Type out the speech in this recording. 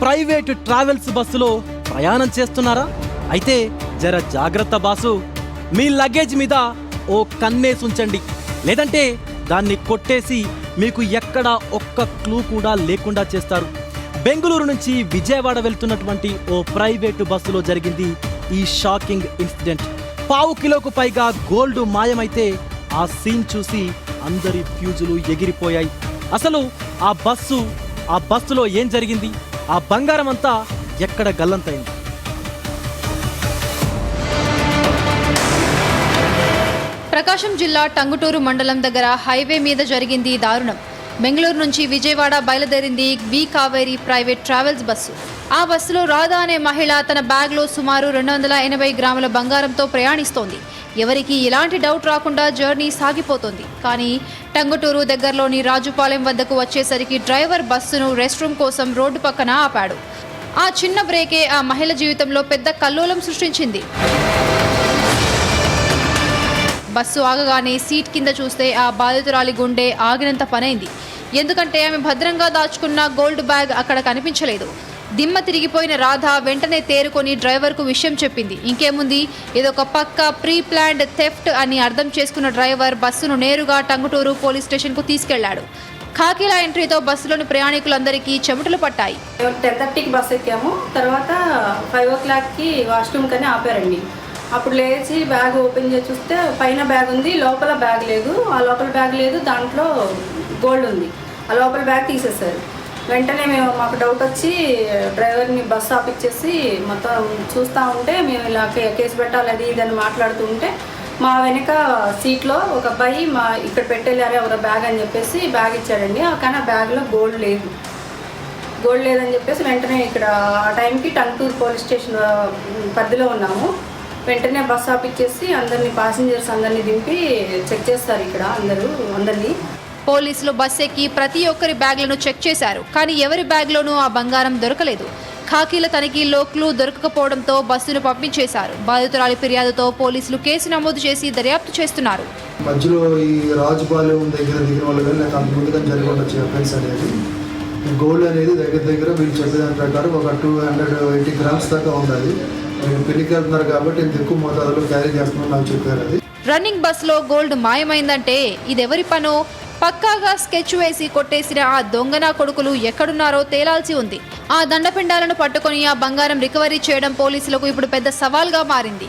Private travels బస్సులో ప్రయాణం చేస్తున్నారా? అయితే జర జాగ్రత్త బాసు, మీ లగేజ్ మీద ఓ కన్నేసి ఉంచండి, లేదంటే దాన్ని కొట్టేసి మీకు ఎక్కడ ఒక్క క్లూ కూడా లేకుండా చేస్తారు. బెంగళూరు నుంచి విజయవాడ వెళ్తున్నటువంటి ఓ ప్రైవేటు బస్సులో జరిగింది ఈ షాకింగ్ ఇన్సిడెంట్. 1/2 కిలోకు పైగా గోల్డ్ మాయమైతే ఆ సీన్ చూసి అందరి ఫ్యూజులు ఎగిరిపోయాయి. అసలు ఆ బస్సులో ఏం జరిగింది? ఆ బంగారం అంతా ఎక్కడ గల్లంతైంది? ప్రకాశం జిల్లా టంగుటూరు మండలం దగ్గర హైవే మీద జరిగింది దారుణం. బెంగళూరు నుంచి విజయవాడ బయలుదేరింది వి కావేరి ప్రైవేట్ ట్రావెల్స్ బస్సు. ఆ బస్సులో రాధా అనే మహిళ తన బ్యాగ్లో సుమారు 280 గ్రాముల బంగారంతో ప్రయాణిస్తోంది. ఎవరికి ఎలాంటి డౌట్ రాకుండా జర్నీ సాగిపోతోంది. కానీ టంగుటూరు దగ్గరలోని రాజుపాలెం వద్దకు వచ్చేసరికి డ్రైవర్ బస్సును రెస్ట్ రూమ్ కోసం రోడ్డు పక్కన ఆపాడు. ఆ చిన్న బ్రేకే ఆ మహిళ జీవితంలో పెద్ద కల్లోలం సృష్టించింది. బస్సు ఆగగానే సీట్ కింద చూస్తే ఆ బాధితురాలి గుండె ఆగినంత పనైంది. ఎందుకంటే ఆమె భద్రంగా దాచుకున్న గోల్డ్ బ్యాగ్ అక్కడ కనిపించలేదు. దిమ్మ తిరిగిపోయిన రాధ వెంటనే తేరుకొని డ్రైవర్కు విషయం చెప్పింది. ఇంకేముంది, ఇదొక పక్క ప్రీ ప్లాన్డ్ థెఫ్ట్ అని అర్థం చేసుకున్న డ్రైవర్ బస్సును నేరుగా టంగుటూరు పోలీస్ స్టేషన్కు తీసుకెళ్లాడు. ఖాకీల ఎంట్రీతో బస్సులోని ప్రయాణికులందరికీ చెమటలు పట్టాయి. 10:30కి బస్సు ఎక్కాము. తర్వాత 5 o'clockకి వాష్రూమ్ కని ఆపారండి. అప్పుడు లేచి బ్యాగ్ ఓపెన్ చేసి చూస్తే పైన బ్యాగ్ ఉంది, లోపల బ్యాగ్ లేదు. ఆ లోపల బ్యాగ్ లేదు, దాంట్లో గోల్డ్ ఉంది. ఆ లోపల బ్యాగ్ తీసేశారు. వెంటనే మాకు డౌట్ వచ్చి డ్రైవర్ని బస్సు ఆపిచ్చేసి మొత్తం చూస్తూ ఉంటే మేము ఇలా కేసు పెట్టాలి అది ఇదని మాట్లాడుతూ ఉంటే మా వెనక సీట్లో ఒక అబ్బాయి ఇక్కడ పెట్టేళ్ళారే ఎవరో బ్యాగ్ అని చెప్పేసి బ్యాగ్ ఇచ్చాడండి. కానీ ఆ బ్యాగ్లో గోల్డ్ లేదని చెప్పేసి వెంటనే ఇక్కడ ఆ టైంకి టంగుటూరు పోలీస్ స్టేషన్ పరిధిలో ఉన్నాము. వెంటనే బస్సు ఆపిచ్చేసి అందరినీ ప్యాసింజర్స్ అందరినీ దింపి చెక్ చేస్తారు ఇక్కడ అందరినీ. పోలీసులు బస్సు ఎక్కి ప్రతి ఒక్కరి బ్యాగ్లను చెక్ చేశారు. కానీ ఎవరి బ్యాగ్లోనూ ఆ బంగారం దొరకలేదు. ఖాకీల తనిఖీల్లో క్లూ దొరకకపోవడంతో బస్సును పంపించేశారు. బాధితురాలి ఫిర్యాదుతో పోలీసులు కేసు నమోదు చేసి దర్యాప్తు చేస్తున్నారు. మధ్యలో ఈ రాజుపాలెం దగ్గర దిగిన వాళ్ళు కానీ నాకు అంత ముందుగా జరిగి ఉండొచ్చు అఫెన్స్ అనేది. గోల్డ్ అనేది దగ్గర వీళ్ళు చెప్పేదాని ప్రకారం ఒక 280 గ్రామ్స్ దాకా ఉండాలి. పెళ్లికి వెళ్తున్నారు కాబట్టి ఇంత ఎక్కువ మోతాదులో క్యారీ చేస్తున్నాం నాకు చెప్పారు. అది రన్నింగ్ బస్సులో గోల్డ్ మాయమైందంటే ఇదెవరి పనో పక్కాగా స్కెచ్ వేసి కొట్టేసిన ఆ దొంగనా కొడుకులు ఎక్కడున్నారో తేలాల్సి ఉంది. ఆ దండపిండాలను పట్టుకొని ఆ బంగారం రికవరీ చేయడం పోలీసులకు ఇప్పుడు పెద్ద సవాల్గా మారింది.